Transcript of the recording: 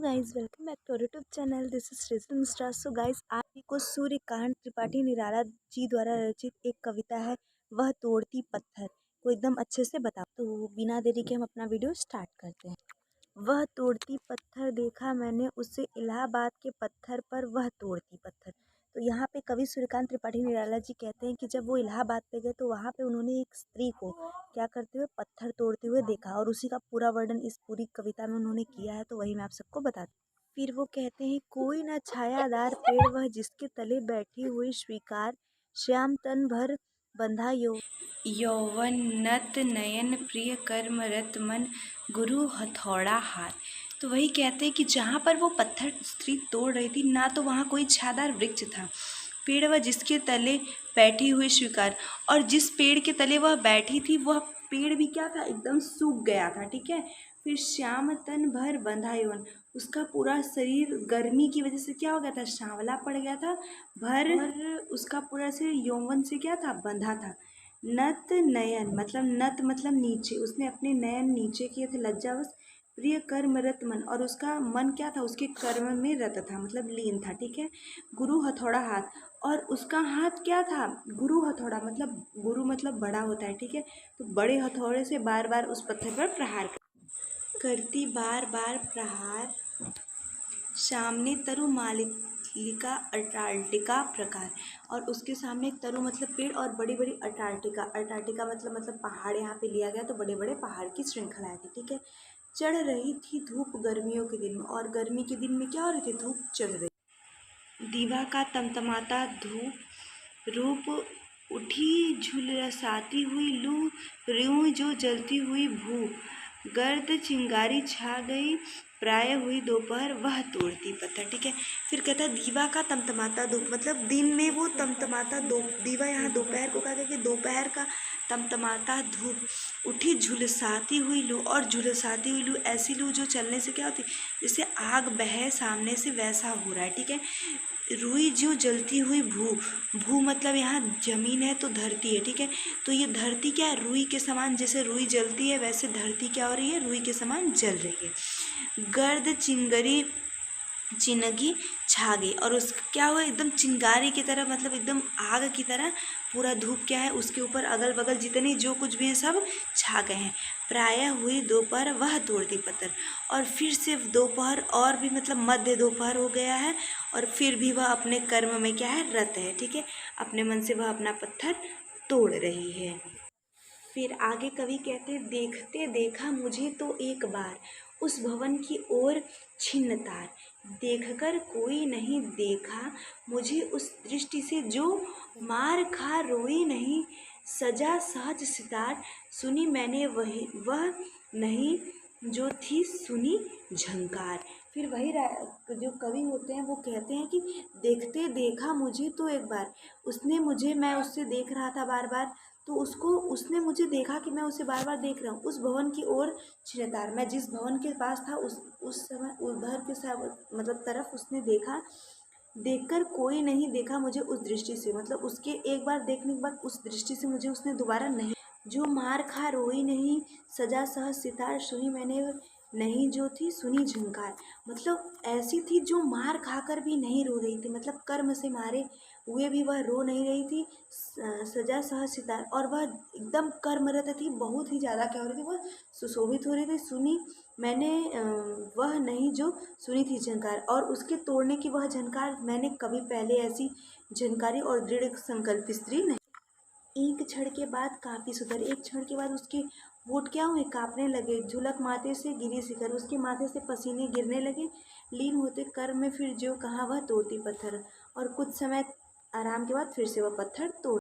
Guys welcome back to YouTube channel. This is Srijan Mishra. So guys आज को सूर्यकांत त्रिपाठी निराला जी द्वारा रचित एक कविता है, वह तोड़ती पत्थर, को एकदम अच्छे से बताओ। तो बिना देरी के हम अपना वीडियो स्टार्ट करते हैं। वह तोड़ती पत्थर देखा मैंने उसे इलाहाबाद के पत्थर पर, वह तोड़ती पत्थर। तो यहाँ पे कवि सूर्यकांत त्रिपाठी निराला जी कहते हैं कि जब वो इलाहाबाद पे गए तो वहाँ पे उन्होंने एक स्त्री को क्या करते हुए, पत्थर तोड़ते हुए देखा, और उसी का पूरा वर्णन इस पूरी कविता में उन्होंने किया है। तो वही मैं आप सबको बताती हूँ। फिर वो कहते हैं, कोई न छायादार पेड़ वह जिसके तले बैठी हुई स्वीकार, श्याम तन भर बंधा यौवन नत नयन प्रिय कर्म रत मन, गुरु हथौड़ा हाथ। तो वही कहते हैं कि जहाँ पर वो पत्थर स्त्री तोड़ रही थी ना, तो वहाँ कोई छादार वृक्ष था, पेड़ वह जिसके तले बैठी हुई स्वीकार, और जिस पेड़ के तले वह बैठी थी वह पेड़ भी क्या था, एकदम सूख गया था। ठीक है। फिर श्याम तन भर बंधा यौवन, उसका पूरा शरीर गर्मी की वजह से क्या हो गया था, सांवला पड़ गया था। भर उसका पूरा शरीर यौवन से क्या था, बंधा था। नत नयन मतलब नत मतलब नीचे, उसने अपने नयन नीचे किए थे लज्जावश। प्रिय कर्म रत मन, और उसका मन क्या था, उसके कर्म में रत था, मतलब लीन था। ठीक है। गुरु हथौड़ा हाथ, और उसका हाथ क्या था, गुरु हथौड़ा मतलब गुरु मतलब बड़ा होता है। ठीक है। तो बड़े हथौड़े से बार बार उस पत्थर पर प्रहार करती, बार बार प्रहार। सामने तरु मालिका अटार्टिका प्रकार, और उसके सामने तरु मतलब पेड़, और बड़ी बड़ी अटार्टिका, अटार्टिका मतलब पहाड़ यहाँ पे लिया गया, तो बड़े बड़े पहाड़ की श्रृंखला थी। ठीक है। चढ़ रही थी धूप गर्मियों के दिन में, और गर्मी के दिन में क्या हो रही थी, धूप चढ़ रही। दीवा का तमतमाता धूप रूप, उठी झुलसाती हुई लू, र्यूं जो जलती हुई भू, गर्द चिंगारी छा गई, प्राय हुई दोपहर वह तोड़ती पत्थर। ठीक है। फिर कहता है दीवा का तमतमाता धूप, मतलब दिन में वो तमतमाता दीवा, यहाँ दोपहर को कहा गया कि दोपहर का तमतमाता धूप, उठी झुलसाती हुई लू, और झुलसाती हुई लू ऐसी लू जो चलने से क्या होती, जैसे आग बहे सामने से, वैसा हो रहा है। ठीक है। रुई जो जलती हुई भू, भू मतलब यहाँ जमीन है तो धरती है। ठीक है। तो ये धरती क्या है, रुई के समान, जैसे रुई जलती है वैसे धरती क्या हो रही है, रुई के समान जल रही है। गर्द चिंगरी चिनगी छा गई, और उस क्या हुआ, एकदम चिंगारी की तरह, मतलब एकदम आग की तरह पूरा धूप क्या है, उसके ऊपर अगल बगल जितने जो कुछ भी है सब छा गए हैं। प्रायः हुई दोपहर वह तोड़ती पत्थर, और फिर से दोपहर, और भी मतलब मध्य दोपहर हो गया है, और फिर भी वह अपने कर्म में क्या है, रत है। ठीक है। अपने मन से वह अपना पत्थर तोड़ रही है। फिर आगे कवि कहते, देखते देखा मुझे तो एक बार, उस भवन की ओर छिन्न तार, देखकर कोई नहीं देखा मुझे उस दृष्टि से, जो मार खा रोई नहीं, सजा सहज सितार, सुनी मैंने वही वह नहीं, जो थी सुनी झंकार। फिर वही जो कवि होते हैं वो कहते हैं कि देखते देखा मुझे तो एक बार, उसने मुझे, मैं उससे देख रहा था बार बार, तो उसने मुझे देखा कि मैं उसे बार बार देख रहा हूँ। उस भवन की ओर छिनतार, मैं जिस भवन के पास था उस समय उधर के मतलब तरफ उसने देखा, देखकर कोई नहीं देखा मुझे उस दृष्टि से, मतलब उसके एक बार देखने के बाद उस दृष्टि से मुझे उसने दोबारा नहीं, जो मार खा रोई नहीं, सजा सहज सितार, सुनी मैंने नहीं, जो थी सुनी झंकार, मतलब ऐसी थी जो मार खाकर भी नहीं रो रही थी, मतलब कर्म से मारे हुए भी वह रो नहीं रही थी, सजा सहज सितार, और वह एकदम कर्मरत थी, बहुत ही ज़्यादा क्या हो रही थी, वह सुशोभित हो रही थी। सुनी मैंने वह नहीं, जो सुनी थी झंकार, और उसके तोड़ने की वह झंकार मैंने कभी पहले ऐसी झंकारी और दृढ़ संकल्प स्त्री नहीं। एक क्षण के बाद काफ़ी सुधर, एक क्षण के बाद उसके होठ क्या हुए, कांपने लगे, झुलक माथे से गिरी शिखर, उसके माथे से पसीने गिरने लगे, लीन होते कर्म में फिर जो कहाँ वह तोड़ती पत्थर, और कुछ समय आराम के बाद फिर से वह पत्थर तोड़